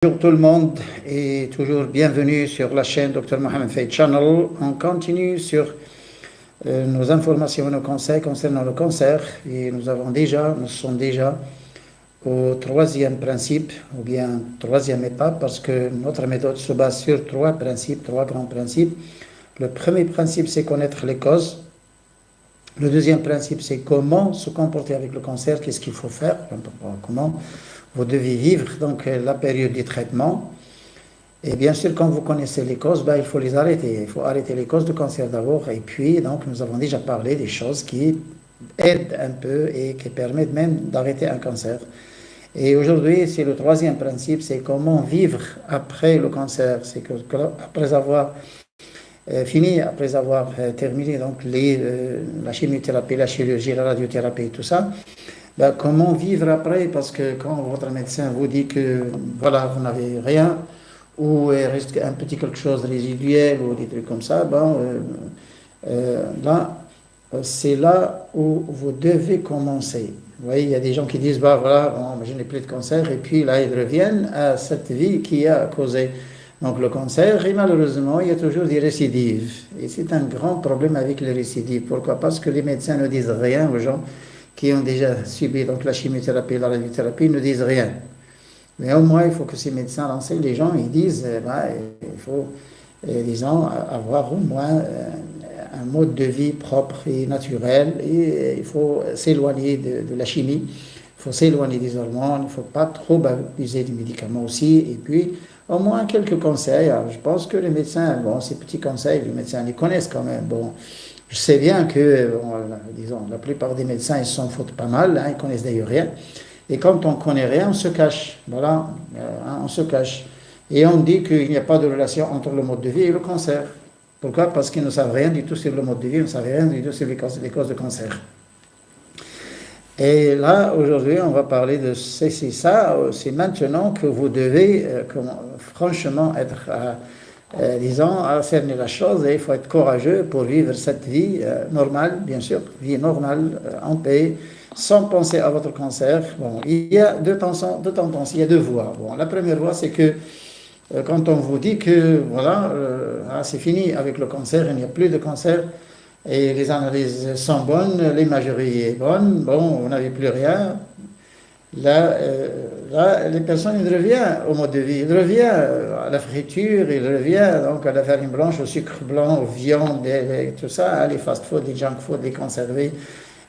Bonjour tout le monde et toujours bienvenue sur la chaîne Dr Mohamed Faye Channel. On continue sur nos informations et nos conseils concernant le cancer et nous sommes déjà au troisième principe ou bien troisième étape parce que notre méthode se base sur trois grands principes. Le premier principe, c'est connaître les causes. Le deuxième principe, c'est comment se comporter avec le cancer, qu'est-ce qu'il faut faire, comment vous devez vivre donc la période du traitement. Et bien sûr, quand vous connaissez les causes, il faut les arrêter. Il faut arrêter les causes de cancer d'abord. Et puis, donc, nous avons déjà parlé des choses qui aident un peu et qui permettent même d'arrêter un cancer. Et aujourd'hui, c'est le troisième principe, c'est comment vivre après le cancer. C'est que après avoir terminé donc la chimiothérapie, la chirurgie, la radiothérapie et tout ça, comment vivre après, parce que quand votre médecin vous dit que voilà, vous n'avez rien, ou il reste un petit quelque chose résiduel, ou des trucs comme ça, c'est là où vous devez commencer. Vous voyez, il y a des gens qui disent, je n'ai plus de cancer, et puis là, ils reviennent à cette vie qui a causé donc le cancer, et malheureusement, il y a toujours des récidives. Et c'est un grand problème avec les récidives. Pourquoi? Parce que les médecins ne disent rien aux gens qui ont déjà subi donc la chimiothérapie, la radiothérapie, ne disent rien. Mais au moins, il faut que ces médecins renseignent les gens, ils disent, il faut, disons, avoir au moins un mode de vie propre et naturel, et il faut s'éloigner de la chimie, il faut s'éloigner des hormones, il ne faut pas trop abuser des médicaments aussi, et puis au moins quelques conseils. Alors, je pense que les médecins, ces petits conseils, les médecins les connaissent quand même. Je sais bien que, disons, la plupart des médecins, ils s'en foutent pas mal, ils connaissent d'ailleurs rien. Et quand on ne connaît rien, on se cache. Voilà, on se cache. Et on dit qu'il n'y a pas de relation entre le mode de vie et le cancer. Pourquoi? Parce qu'ils ne savent rien du tout sur le mode de vie, ils ne savent rien du tout sur les causes de cancer. Et là, aujourd'hui, on va parler de c'est maintenant que vous devez franchement être à cerner la chose, et il faut être courageux pour vivre cette vie normale, bien sûr, vie normale, en paix, sans penser à votre cancer. Il y a deux tendances, il y a deux voies. La première voie, c'est que quand on vous dit que c'est fini avec le cancer, il n'y a plus de cancer, et les analyses sont bonnes, l'imagerie est bonne, vous n'avez plus rien. Là, les personnes, ils reviennent au mode de vie, ils reviennent à la friture, ils reviennent donc à la farine blanche, au sucre blanc, aux viandes, tout ça, les fast-food, les junk-food, les conservés.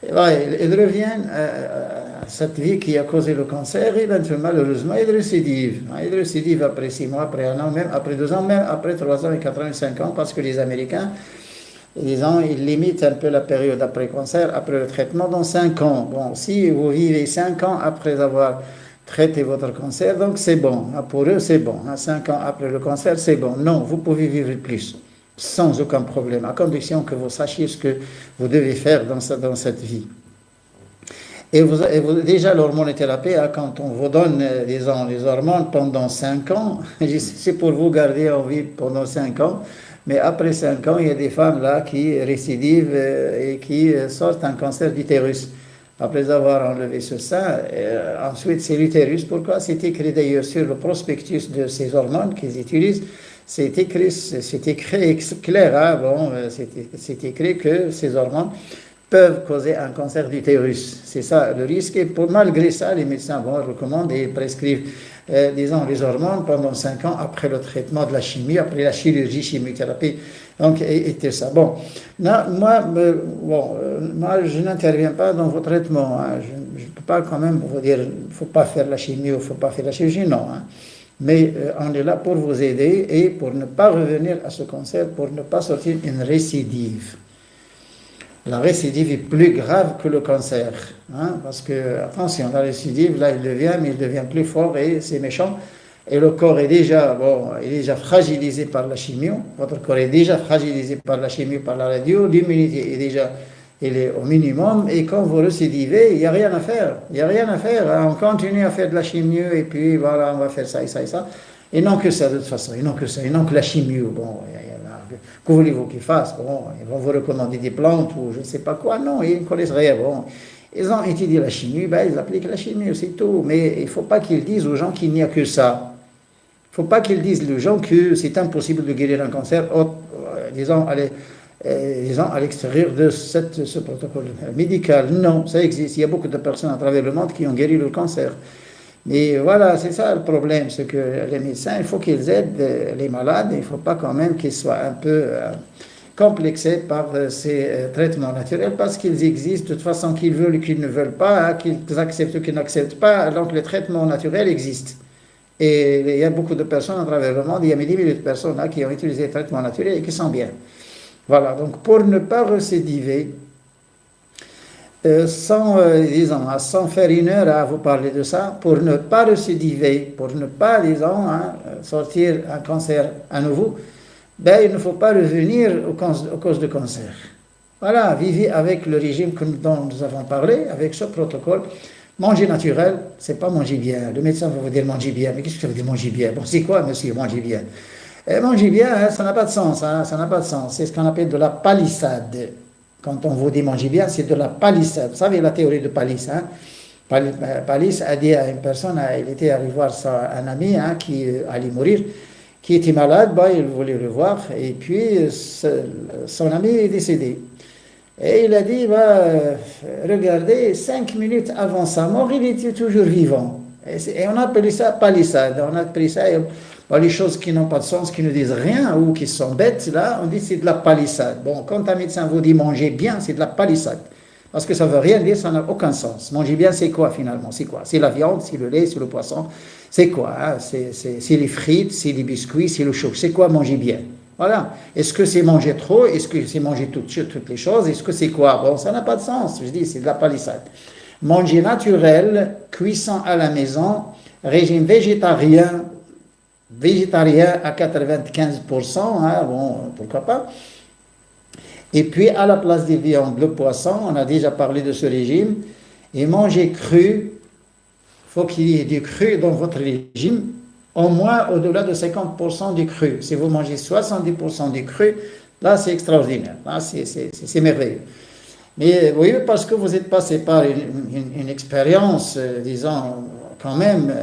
Ils reviennent à cette vie qui a causé le cancer, et malheureusement, ils récidivent. Ils récidivent après 6 mois, après 1 an, même après 2 ans, même après 3 ans et 4 ans et 5 ans, parce que les Américains, ils limitent un peu la période après cancer, après le traitement, dans 5 ans. Si vous vivez 5 ans après avoir traité votre cancer, donc c'est bon. Pour eux, c'est bon. 5 ans après le cancer, c'est bon. Non, vous pouvez vivre plus, sans aucun problème, à condition que vous sachiez ce que vous devez faire dans cette vie. Et déjà, l'hormonothérapie, quand on vous donne les hormones pendant 5 ans, c'est pour vous garder en vie pendant 5 ans. Mais après 5 ans, il y a des femmes là qui récidivent et qui sortent un cancer d'utérus. Après avoir enlevé ce sein, ensuite c'est l'utérus. Pourquoi? C'est écrit d'ailleurs sur le prospectus de ces hormones qu'ils utilisent. C'est écrit clair, c'est écrit que ces hormones peuvent causer un cancer d'utérus. C'est ça le risque. Et malgré ça, les médecins recommandent et prescrivent les hormones pendant 5 ans après le traitement de la chimie, après la chirurgie, chimiothérapie. Donc, et tout ça. Moi, je n'interviens pas dans vos traitements. Je ne peux pas quand même vous dire, il ne faut pas faire la chimie, il ne faut pas faire la chirurgie, non. Mais on est là pour vous aider et pour ne pas revenir à ce cancer, pour ne pas sortir une récidive. La récidive est plus grave que le cancer, parce que, attention, la récidive, là, il devient plus fort et c'est méchant. Et le corps est déjà fragilisé par la chimio. Votre corps est déjà fragilisé par la chimio, par la radio. L'immunité elle est au minimum. Et quand vous récidivez, il n'y a rien à faire. Il n'y a rien à faire. On continue à faire de la chimio et puis voilà, on va faire ça et ça et ça. Et non que ça, de toute façon. Et non que ça. Et non que la chimio. Que voulez-vous qu'ils fassent? Ils vont vous recommander des plantes ou je ne sais pas quoi. Non, ils ne connaissent rien. Ils ont étudié la chimie, ils appliquent la chimie, c'est tout. Mais il ne faut pas qu'ils disent aux gens qu'il n'y a que ça. faut pas qu'ils disent aux gens que c'est impossible de guérir un cancer, disons, à l'extérieur de ce protocole médical. Non, ça existe. Il y a beaucoup de personnes à travers le monde qui ont guéri le cancer. Mais voilà, c'est ça le problème, c'est que les médecins, il faut qu'ils aident les malades, il ne faut pas quand même qu'ils soient un peu complexés par ces traitements naturels, parce qu'ils existent de toute façon, qu'ils veulent ou qu'ils ne veulent pas, hein, qu'ils acceptent ou qu'ils n'acceptent pas, donc les traitements naturels existent. Et il y a beaucoup de personnes à travers le monde, il y a des milliers de personnes là, qui ont utilisé les traitements naturels et qui sont bien. Voilà, donc pour ne pas récidiver, sans faire une heure à vous parler de ça, pour ne pas récidiver, pour ne pas, sortir un cancer à nouveau, il ne faut pas revenir aux causes de cancer. Voilà, vivez avec le régime dont nous avons parlé, avec ce protocole. Manger naturel, c'est pas manger bien. Le médecin va vous dire manger bien, mais qu'est-ce que ça veut dire manger bien? Bon, c'est quoi, monsieur, manger bien? Manger bien, hein, ça n'a pas de sens, hein, ça n'a pas de sens. C'est ce qu'on appelle de la palissade. Quand on vous dit manger bien, c'est de la palissade. Vous savez la théorie de Palisse, hein? Palisse a dit à une personne, il était allé voir un ami qui allait mourir, qui était malade, il voulait le voir, et puis son ami est décédé. Et il a dit, regardez, 5 minutes avant sa mort, il était toujours vivant. Et on a appelé ça palissade. On a appelé ça, les choses qui n'ont pas de sens, qui ne disent rien ou qui sont bêtes, là, on dit c'est de la palissade. Bon, quand un médecin vous dit manger bien, c'est de la palissade. Parce que ça ne veut rien dire, ça n'a aucun sens. Manger bien, c'est quoi finalement? C'est quoi? C'est la viande, c'est le lait, c'est le poisson. C'est quoi? Hein? C'est les frites, c'est les biscuits, c'est le chocolat. C'est quoi manger bien? Voilà. Est-ce que c'est manger trop? Est-ce que c'est manger toutes les choses? Est-ce que c'est quoi? Bon, ça n'a pas de sens. Je dis, c'est de la palissade. Manger naturel, cuisson à la maison, régime végétarien à 95%, bon, pourquoi pas. Et puis, à la place des viandes, le poisson, on a déjà parlé de ce régime. Et manger cru, il faut qu'il y ait du cru dans votre régime, au moins au-delà de 50% du cru. Si vous mangez 70% du cru, là, c'est extraordinaire. Là, c'est merveilleux. Mais oui, parce que vous êtes passé par une expérience, disons, quand même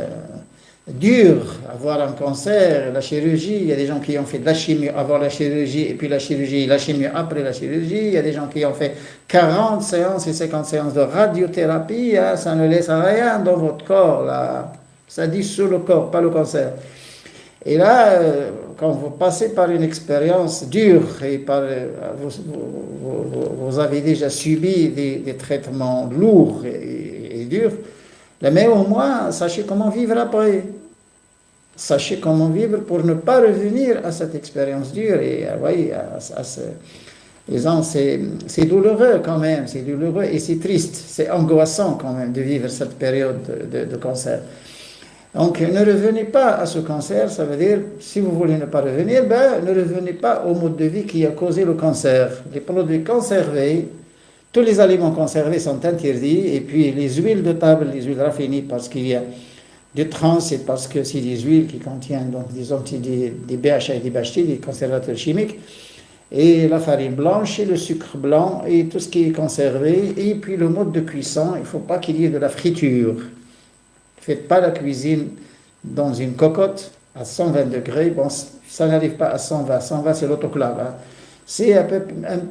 dure, avoir un cancer, la chirurgie, il y a des gens qui ont fait de la chimie avant la chirurgie, et puis la chimie après la chirurgie, il y a des gens qui ont fait 40 séances et 50 séances de radiothérapie, ça ne laisse rien dans votre corps, là. Ça dit sur le corps, pas le cancer. Et là, quand vous passez par une expérience dure, et vous avez déjà subi des traitements lourds et durs, mais au moins, sachez comment vivre après. Sachez comment vivre pour ne pas revenir à cette expérience dure. Et c'est douloureux quand même, c'est douloureux et c'est triste, c'est angoissant quand même de vivre cette période de cancer. Donc, ne revenez pas à ce cancer, ça veut dire, si vous voulez ne pas revenir, ne revenez pas au mode de vie qui a causé le cancer. Les produits conservés, tous les aliments conservés sont interdits, et puis les huiles de table, les huiles raffinées, parce qu'il y a du trans, et parce que c'est des huiles qui contiennent donc, des BHA et des BHT, des conservateurs chimiques, et la farine blanche, et le sucre blanc, et tout ce qui est conservé, et puis le mode de cuisson, il ne faut pas qu'il y ait de la friture. Ne faites pas la cuisine dans une cocotte à 120 degrés. Bon, ça n'arrive pas à 120. 120, c'est l'autoclave. C'est un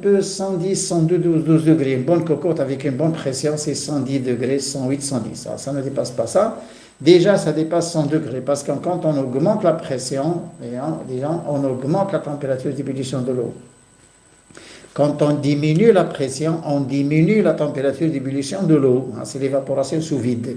peu 110, 112 degrés. Une bonne cocotte avec une bonne pression, c'est 110 degrés, 108, 110. Ça ne dépasse pas ça. Déjà, ça dépasse 100 degrés parce que quand on augmente la pression, on augmente la température d'ébullition de l'eau. Quand on diminue la pression, on diminue la température d'ébullition de l'eau. C'est l'évaporation sous vide.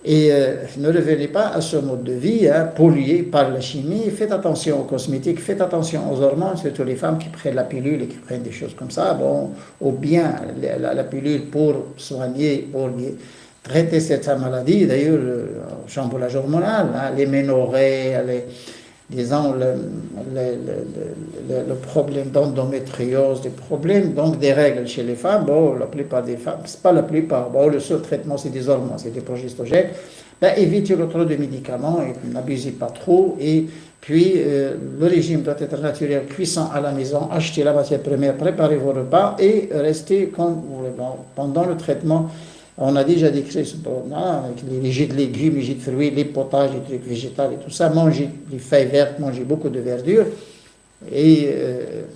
Et ne revenez pas à ce mode de vie pollué par la chimie. Faites attention aux cosmétiques, faites attention aux hormones, surtout les femmes qui prennent la pilule et qui prennent des choses comme ça. Bon, ou bien la pilule pour soigner, pour traiter cette maladie. D'ailleurs, le chamboulage hormonal, les ménorrhées, disons, le problème d'endométriose, des problèmes, donc des règles chez les femmes. Bon, la plupart des femmes, c'est pas la plupart, bon, le seul traitement, c'est des hormones, c'est des progestogènes. Évitez le trop de médicaments et n'abusez pas trop. Et puis, le régime doit être naturel, cuisant à la maison, achetez la matière première, préparez vos repas et restez pendant le traitement. On a déjà décrit ce problème avec les jus de légumes, les jus de fruits, les potages, les trucs végétaux et tout ça. Mangez les feuilles vertes, mangez beaucoup de verdure. Et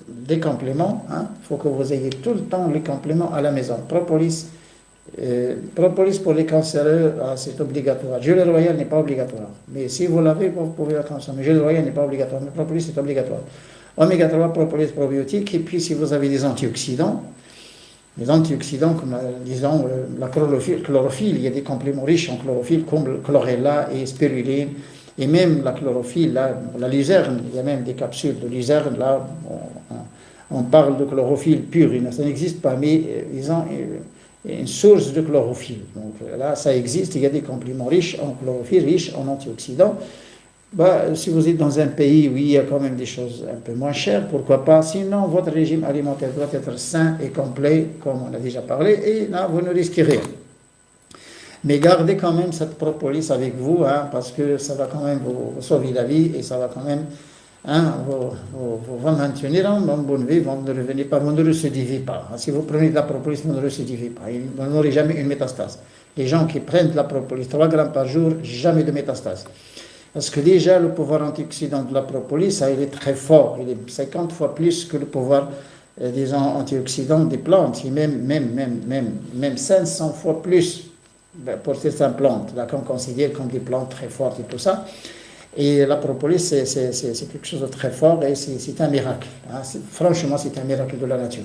des compléments, il faut que vous ayez tout le temps les compléments à la maison. Propolis, propolis pour les cancéreux, c'est obligatoire. Gelée royale n'est pas obligatoire. Mais si vous l'avez, vous pouvez la consommer. Gelée royale n'est pas obligatoire, mais propolis c'est obligatoire. Oméga 3, propolis probiotique. Et puis si vous avez des antioxydants, comme disons la chlorophylle, il y a des compléments riches en chlorophylle comme chlorella et spiruline, et même la chlorophylle, la luzerne, il y a même des capsules de luzerne, là, on parle de chlorophylle pure, ça n'existe pas, mais ils ont une source de chlorophylle. Donc là, ça existe, il y a des compléments riches en chlorophylle, riches en antioxydants. Si vous êtes dans un pays où il y a quand même des choses un peu moins chères, pourquoi pas? Sinon, votre régime alimentaire doit être sain et complet, comme on a déjà parlé, et là, vous ne risquez rien. Mais gardez quand même cette propolis avec vous, parce que ça va quand même vous sauver la vie et ça va quand même vous maintenir en bonne vie, vous ne revenez pas, vous ne récidivez pas. Si vous prenez de la propolis, vous ne récidivez pas. Vous n'aurez jamais une métastase. Les gens qui prennent de la propolis 3 grammes par jour, jamais de métastase. Parce que déjà, le pouvoir antioxydant de la propolis, il est très fort. Il est 50 fois plus que le pouvoir, disons, antioxydant des plantes. Et même 500 fois plus pour certaines plantes, là, qu'on considère comme des plantes très fortes et tout ça. Et la propolis, c'est quelque chose de très fort et c'est un miracle. Franchement, c'est un miracle de la nature.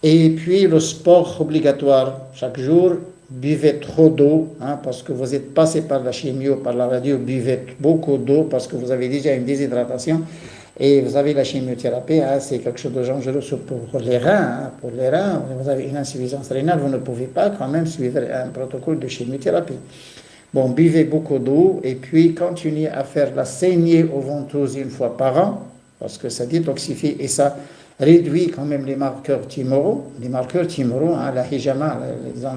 Et puis, le sport obligatoire chaque jour. Buvez trop d'eau, parce que vous êtes passé par la chimio, par la radio, buvez beaucoup d'eau parce que vous avez déjà une déshydratation et vous avez la chimiothérapie, c'est quelque chose de dangereux pour les reins. Pour les reins, vous avez une insuffisance rénale, vous ne pouvez pas quand même suivre un protocole de chimiothérapie. Bon, buvez beaucoup d'eau et puis continuez à faire la saignée aux ventouses une fois par an parce que ça détoxifie et ça réduit quand même les marqueurs tumoraux. Les marqueurs tumoraux, la hijama,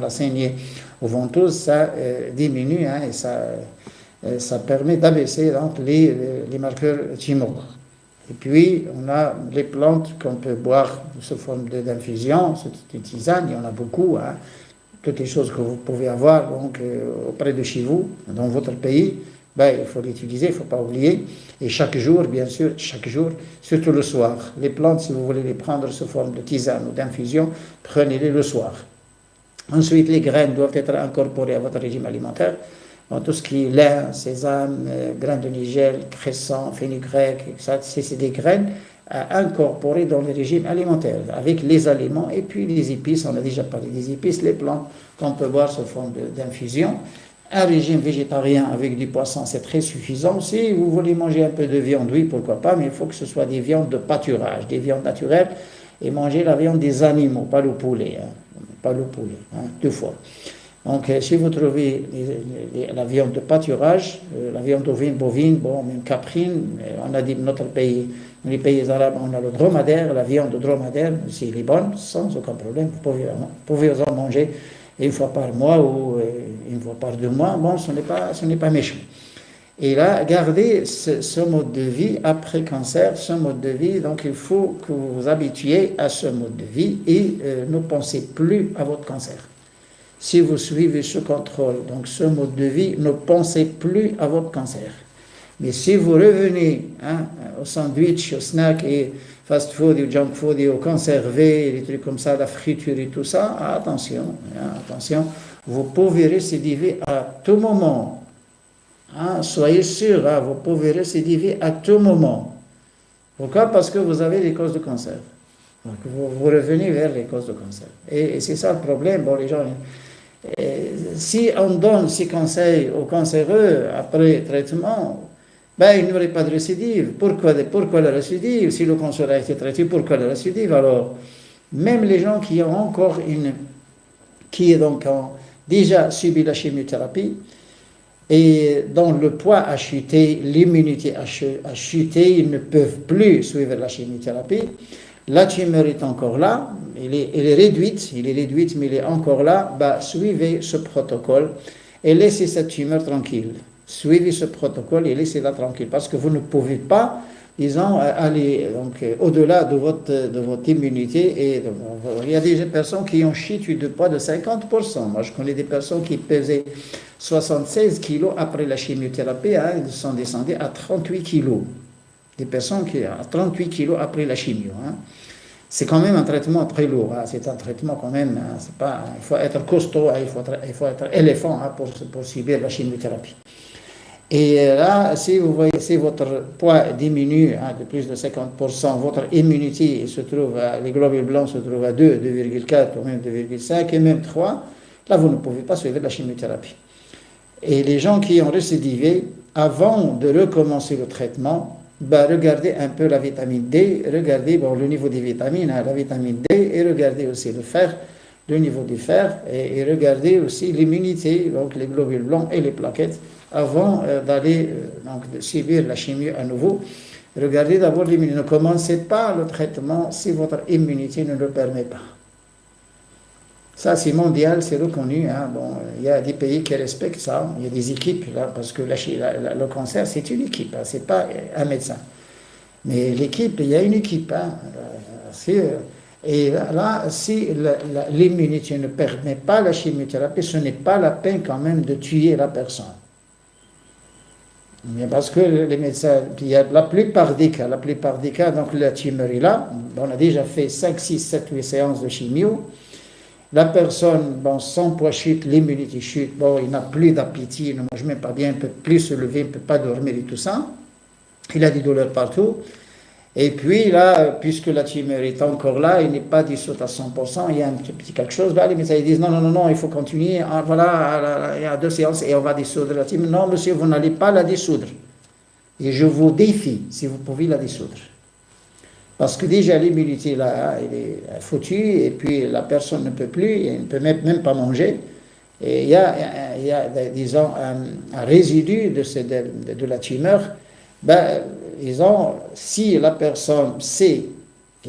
la saignée aux ventouses, ça diminue et ça permet d'abaisser donc, les marqueurs tumoraux. Et puis, on a les plantes qu'on peut boire sous forme d'infusion, c'est une tisane, il y en a beaucoup. Toutes les choses que vous pouvez avoir donc, auprès de chez vous, dans votre pays, il faut l'utiliser, il ne faut pas oublier. Et chaque jour, bien sûr, surtout le soir. Les plantes, si vous voulez les prendre sous forme de tisane ou d'infusion, prenez-les le soir. Ensuite, les graines doivent être incorporées à votre régime alimentaire. Dans tout ce qui est lin, sésame, graines de nigel, cresson, fenugrec, c'est des graines à incorporer dans le régime alimentaire, avec les aliments et puis les épices. On a déjà parlé des épices, les plantes qu'on peut boire sous forme d'infusion. Un régime végétarien avec du poisson, c'est très suffisant. Si vous voulez manger un peu de viande, oui, pourquoi pas, mais il faut que ce soit des viandes de pâturage, des viandes naturelles, et manger la viande des animaux, pas le poulet, pas le poulet, 2 fois. Donc, si vous trouvez la viande de pâturage, la viande bovine, même caprine, on a dit dans notre pays, dans les pays arabes, on a le dromadaire, la viande de dromadaire, s'il est bonne, sans aucun problème, vous pouvez en manger une fois par mois ou une fois par 2 mois, ce n'est pas méchant. Et là, gardez ce mode de vie après cancer, ce mode de vie, donc il faut que vous vous habituiez à ce mode de vie et ne pensez plus à votre cancer. Si vous suivez ce contrôle, donc ce mode de vie, ne pensez plus à votre cancer. Mais si vous revenez au sandwich, au snack et fast food, au junk food, et au conservé, des trucs comme ça, la friture et tout ça, attention, vous pouvez récidiver à tout moment. Soyez sûr, vous pouvez récidiver à tout moment. Pourquoi? Parce que vous avez les causes de cancer. Donc vous revenez vers les causes de cancer. Et c'est ça le problème. Bon, les gens, si on donne ces conseils aux cancéreux après traitement, il n'y aurait pas de récidive. Pourquoi la récidive? Si le cancer a été traité, pourquoi la récidive? Alors, même les gens qui ont encore ont déjà subi la chimiothérapie et dont le poids a chuté, l'immunité a chuté, ils ne peuvent plus suivre la chimiothérapie. La tumeur est encore là, elle est réduite, mais elle est encore là. Suivez ce protocole et laissez cette tumeur tranquille. Suivez ce protocole et laissez-la tranquille, parce que vous ne pouvez pas disons, aller donc, au-delà de votre immunité. Et il y a des personnes qui ont chuté de poids de 50%. Moi, je connais des personnes qui pesaient 76 kilos après la chimiothérapie, hein, ils sont descendus à 38 kilos. Des personnes qui ont 38 kilos après la chimio. Hein. C'est quand même un traitement très lourd. Hein. C'est un traitement quand même, hein, c'est pas, il faut être costaud, hein, il faut être éléphant hein, pour subir la chimiothérapie. Et là, si vous voyez, si votre poids diminue hein, de plus de 50%, votre immunité se trouve, les globules blancs se trouvent à 2, 2,4 ou même 2,5 et même 3, là, vous ne pouvez pas suivre la chimiothérapie. Et les gens qui ont récidivé, avant de recommencer le traitement, ben, regardez un peu la vitamine D, regardez bon, le niveau des vitamines, hein, la vitamine D, et regardez aussi le fer, le niveau du fer, et regardez aussi l'immunité, donc les globules blancs et les plaquettes, avant d'aller de subir la chimie à nouveau. Regardez d'abord l'immunité. Ne commencez pas le traitement si votre immunité ne le permet pas. Ça, c'est mondial, c'est reconnu. Hein. Bon, il y a des pays qui respectent ça. Il y a des équipes, là, parce que le cancer, c'est une équipe, hein, c'est pas un médecin. Mais l'équipe, il y a une équipe. Hein. Et là, si l'immunité ne permet pas la chimiothérapie, ce n'est pas la peine quand même de tuer la personne. Parce que les médecins, il y a la plupart des cas, donc la tumeur est là, on a déjà fait 5, 6, 7, 8 séances de chimio, la personne, bon, son poids chute, l'immunité chute, bon, il n'a plus d'appétit, il ne mange même pas bien, il ne peut plus se lever, il ne peut pas dormir et tout ça, il a des douleurs partout, et puis là, puisque la tumeur est encore là, il n'est pas dissoute à 100%, il y a un petit quelque chose, là, les médecins ils disent non, il faut continuer, ah, voilà, il y a 2 séances et on va dissoudre la tumeur. Non, monsieur, vous n'allez pas la dissoudre. Et je vous défie si vous pouvez la dissoudre. Parce que déjà l'immunité là, elle est foutue, et puis la personne ne peut plus, elle ne peut même pas manger. Et il y a disons, un résidu de la tumeur. Ben, disons, si la personne sait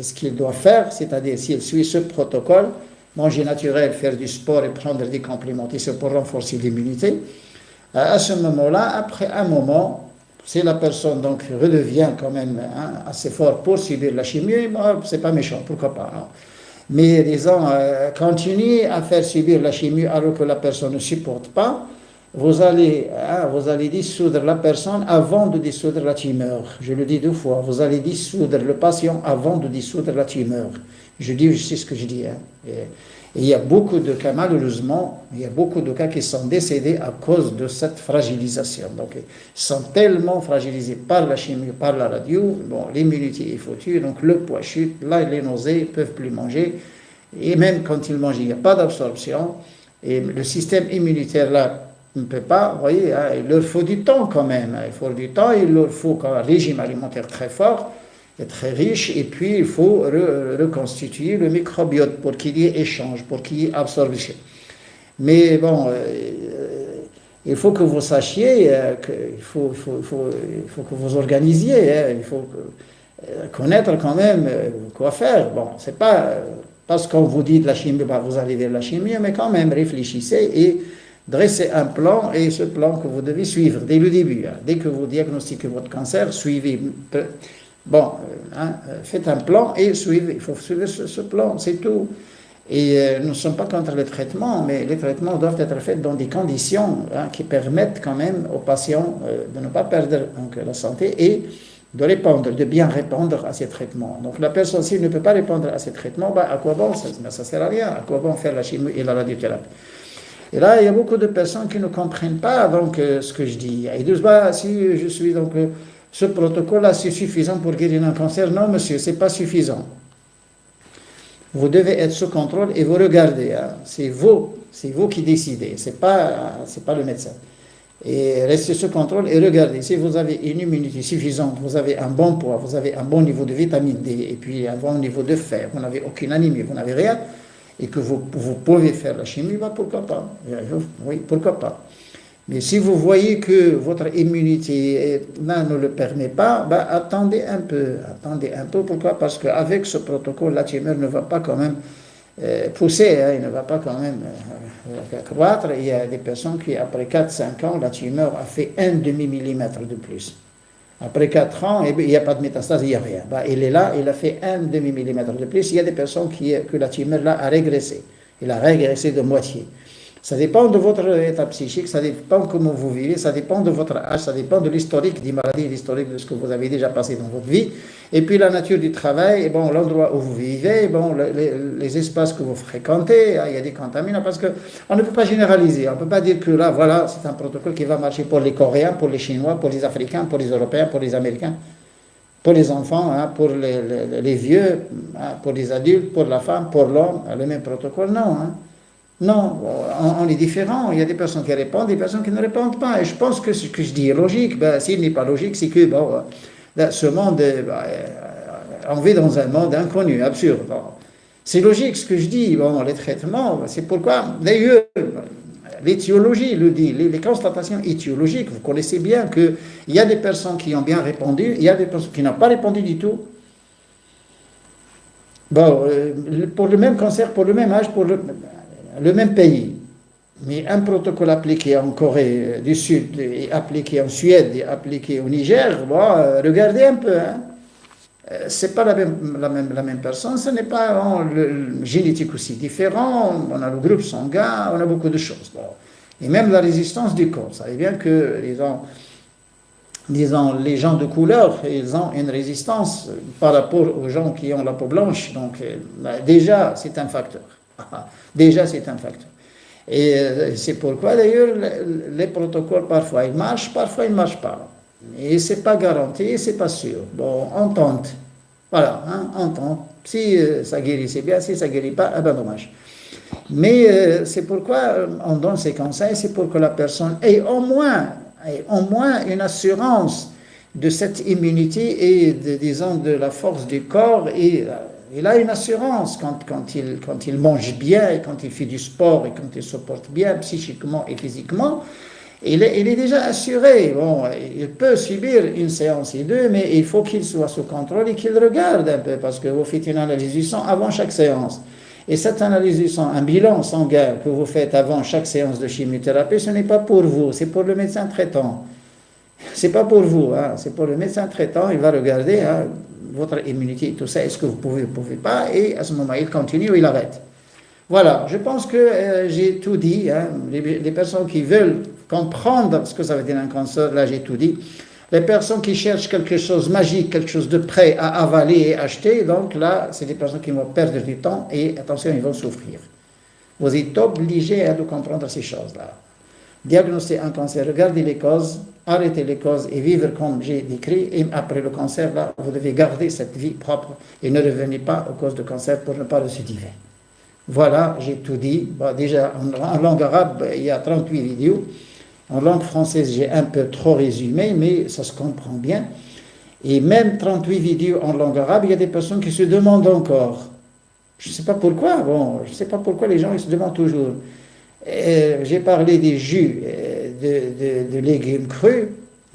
ce qu'il doit faire, c'est-à-dire si elle suit ce protocole, manger naturel, faire du sport et prendre des compléments pour renforcer l'immunité, à ce moment-là, après un moment, si la personne donc redevient quand même hein, assez fort pour subir la chimie, bon, c'est pas méchant, pourquoi pas. Non? Mais disons, continuer à faire subir la chimie alors que la personne ne supporte pas, vous allez dissoudre la personne avant de dissoudre la tumeur. Je le dis 2 fois. Vous allez dissoudre le patient avant de dissoudre la tumeur. Je sais ce que je dis. Hein. Et il y a beaucoup de cas, malheureusement, il y a beaucoup de cas qui sont décédés à cause de cette fragilisation. Donc, ils sont tellement fragilisés par la chimie, par la radio. Bon, l'immunité est foutue, donc le poids chute. Là, les nausées, ils ne peuvent plus manger. Et même quand ils mangent, il n'y a pas d'absorption. Et le système immunitaire, là, ne peut pas, vous voyez, hein, il leur faut du temps quand même, il faut du temps, il leur faut un régime alimentaire très fort et très riche, et puis il faut reconstituer le microbiote pour qu'il y ait échange, pour qu'il y ait absorption. Mais bon, il faut que vous sachiez qu'il faut que vous organisiez, hein, il faut connaître quand même quoi faire. Bon, c'est pas parce qu'on vous dit de la chimie, bah, vous allez vers la chimie, mais quand même réfléchissez et dressez un plan, et ce plan que vous devez suivre dès le début. Hein. Dès que vous diagnostiquez votre cancer, suivez. Bon, hein, faites un plan et suivez. Il faut suivre ce plan, c'est tout. Et nous ne sommes pas contre les traitements, mais les traitements doivent être faits dans des conditions hein, qui permettent quand même aux patients de ne pas perdre donc, la santé et de bien répondre à ces traitements. Donc la personne, s'il ne peut pas répondre à ces traitements, bah, à quoi bon ça ne sert à rien. À quoi bon faire la chimie et la radiothérapie? Et là, il y a beaucoup de personnes qui ne comprennent pas donc, ce que je dis. Ils disent, bah, si je suis donc, ce protocole-là, c'est suffisant pour guérir un cancer. Non, monsieur, ce n'est pas suffisant. Vous devez être sous contrôle et vous regardez. Hein. C'est vous qui décidez, ce n'est pas le médecin. Et restez sous contrôle et regardez. Si vous avez une immunité suffisante, vous avez un bon poids, vous avez un bon niveau de vitamine D, et puis un bon niveau de fer, vous n'avez aucune anémie, vous n'avez rien, et que vous pouvez faire la chimie, bah pourquoi pas? Oui, pourquoi pas? Mais si vous voyez que votre immunité ne le permet pas, bah attendez un peu. Pourquoi? Parce qu'avec ce protocole, la tumeur ne va pas quand même pousser, hein, il ne va pas quand même croître. Il y a des personnes qui, après 4-5 ans, la tumeur a fait 1/2 millimètre de plus. Après 4 ans, il n'y a pas de métastase, il n'y a rien. Bah, il est là, il a fait 1 demi-millimètre de plus. Il y a des personnes que la tumeur là a régressé. Il a régressé de moitié. Ça dépend de votre état psychique, ça dépend comment vous vivez, ça dépend de votre âge, ça dépend de l'historique des maladies, l'historique de ce que vous avez déjà passé dans votre vie, et puis la nature du travail, et bon, l'endroit où vous vivez, bon, les espaces que vous fréquentez, il y a des contaminants, parce qu'on ne peut pas généraliser, on ne peut pas dire que là, voilà, c'est un protocole qui va marcher pour les Coréens, pour les Chinois, pour les Africains, pour les Européens, pour les Américains, pour les enfants, hein, pour les vieux, hein, pour les adultes, pour la femme, pour l'homme, le même protocole, non, hein. Non, on est différents. Il y a des personnes qui répondent, des personnes qui ne répondent pas. Et je pense que ce que je dis est logique. Ben, s'il n'est pas logique, c'est que bon, ce monde, on vit dans un monde inconnu, absurde. Bon. C'est logique ce que je dis. Bon, les traitements, c'est pourquoi, d'ailleurs, l'étiologie le dit, les constatations étiologiques, vous connaissez bien qu'il y a des personnes qui ont bien répondu, il y a des personnes qui n'ont pas répondu du tout. Bon, pour le même cancer, pour le même âge, pour le même pays, mais un protocole appliqué en Corée du Sud et appliqué en Suède et appliqué au Niger, bon, regardez un peu, hein. C'est pas la même personne, ce n'est pas le génétique aussi différent, on a le groupe sanguin, on a beaucoup de choses. Bon. Et même la résistance du corps, vous savez bien que disons, les gens de couleur, ils ont une résistance par rapport aux gens qui ont la peau blanche, donc déjà c'est un facteur. Déjà, c'est un facteur. Et c'est pourquoi, d'ailleurs, les protocoles, parfois, ils marchent ne marchent pas. Et ce n'est pas garanti, ce n'est pas sûr. Bon, on tente. Voilà, hein, on tente. Si ça guérit, c'est bien. Si ça ne guérit pas, eh ben dommage. Mais c'est pourquoi on donne ces conseils, c'est pour que la personne ait au moins une assurance de cette immunité et, disons, de la force du corps et il a une assurance quand il mange bien, et quand il fait du sport, et quand il se porte bien psychiquement et physiquement, il est déjà assuré. Bon, il peut subir une séance et deux, mais il faut qu'il soit sous contrôle et qu'il regarde un peu, parce que vous faites une analyse du sang avant chaque séance. Et cette analyse du sang, un bilan sanguin que vous faites avant chaque séance de chimiothérapie, ce n'est pas pour vous, c'est pour le médecin traitant. C'est pas pour vous, hein, c'est pour le médecin traitant, il va regarder, hein, votre immunité, tout ça, est-ce que vous pouvez pas, et à ce moment, il continue ou il arrête. Voilà, je pense que j'ai tout dit, hein. Les personnes qui veulent comprendre ce que ça veut dire un cancer, là j'ai tout dit. Les personnes qui cherchent quelque chose de magique, quelque chose de prêt à avaler et acheter, donc là, c'est des personnes qui vont perdre du temps et attention, ils vont souffrir. Vous êtes obligés de comprendre ces choses-là. Diagnostiquer un cancer, regardez les causes, arrêtez les causes et vivre comme j'ai décrit. Et après le cancer, là, vous devez garder cette vie propre et ne revenez pas aux causes de cancer pour ne pas récidiver. Voilà, j'ai tout dit. Bon, déjà, en langue arabe, il y a 38 vidéos. En langue française, j'ai un peu trop résumé, mais ça se comprend bien. Et même 38 vidéos en langue arabe, il y a des personnes qui se demandent encore. Je ne sais pas pourquoi. Bon, je ne sais pas pourquoi les gens ils se demandent toujours. J'ai parlé des jus de légumes crus,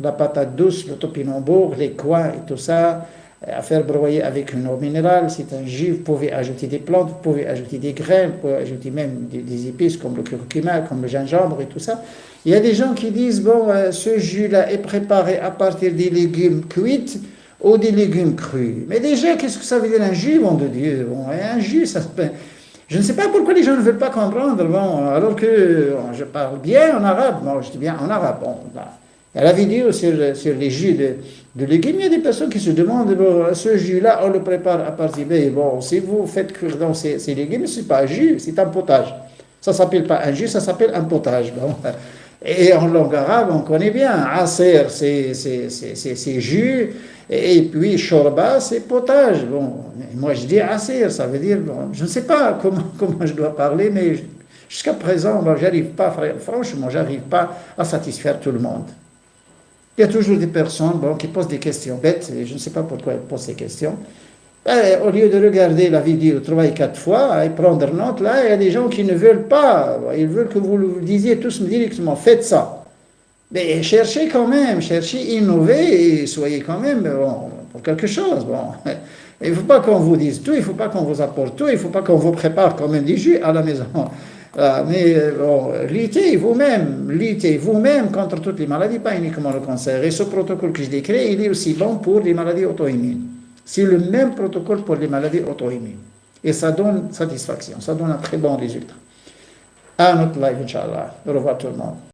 la patate douce, le topinambour, les coins et tout ça, à faire broyer avec une eau minérale. C'est un jus, vous pouvez ajouter des plantes, vous pouvez ajouter des graines, vous pouvez ajouter même des épices comme le curcuma, comme le gingembre et tout ça. Il y a des gens qui disent, bon, ce jus-là est préparé à partir des légumes cuits ou des légumes crus. Mais déjà, qu'est-ce que ça veut dire un jus, bon de Dieu? Bon, un jus, ça s'appelle... Je ne sais pas pourquoi les gens ne veulent pas comprendre, bon, alors que je parle bien en arabe, moi je dis bien en arabe. Bon, là. Il y a la vidéo sur les jus de légumes, il y a des personnes qui se demandent, bon, ce jus-là, on le prépare à partir de... Bon, si vous faitt cuire dans ces légumes, ce n'est pas un jus, c'est un potage. Ça ne s'appelle pas un jus, ça s'appelle un potage. Bon. Et en langue arabe, on connaît bien, aser, c'est jus, et puis shorba, c'est potage. Bon, moi je dis aser, ça veut dire, bon, je ne sais pas comment je dois parler, mais jusqu'à présent, bon, franchement, j'arrive pas à satisfaire tout le monde. Il y a toujours des personnes qui posent des questions bêtes, et je ne sais pas pourquoi elles posent ces questions. Au lieu de regarder la vidéo 3 et 4 fois et prendre note, là, il y a des gens qui ne veulent pas. Ils veulent que vous le disiez tous directement, faites ça. Mais cherchez quand même, cherchez, innovez et soyez quand même pour quelque chose. Bon. Il ne faut pas qu'on vous dise tout, il ne faut pas qu'on vous apporte tout, il ne faut pas qu'on vous prépare quand même des jus à la maison. Mais bon, luttez vous-même contre toutes les maladies, pas uniquement le cancer. Et ce protocole que je décris, il est aussi bon pour les maladies auto-immunes. C'est le même protocole pour les maladies auto-immunes. Et ça donne satisfaction, ça donne un très bon résultat. À notre live, Inch'Allah. Au revoir tout le monde.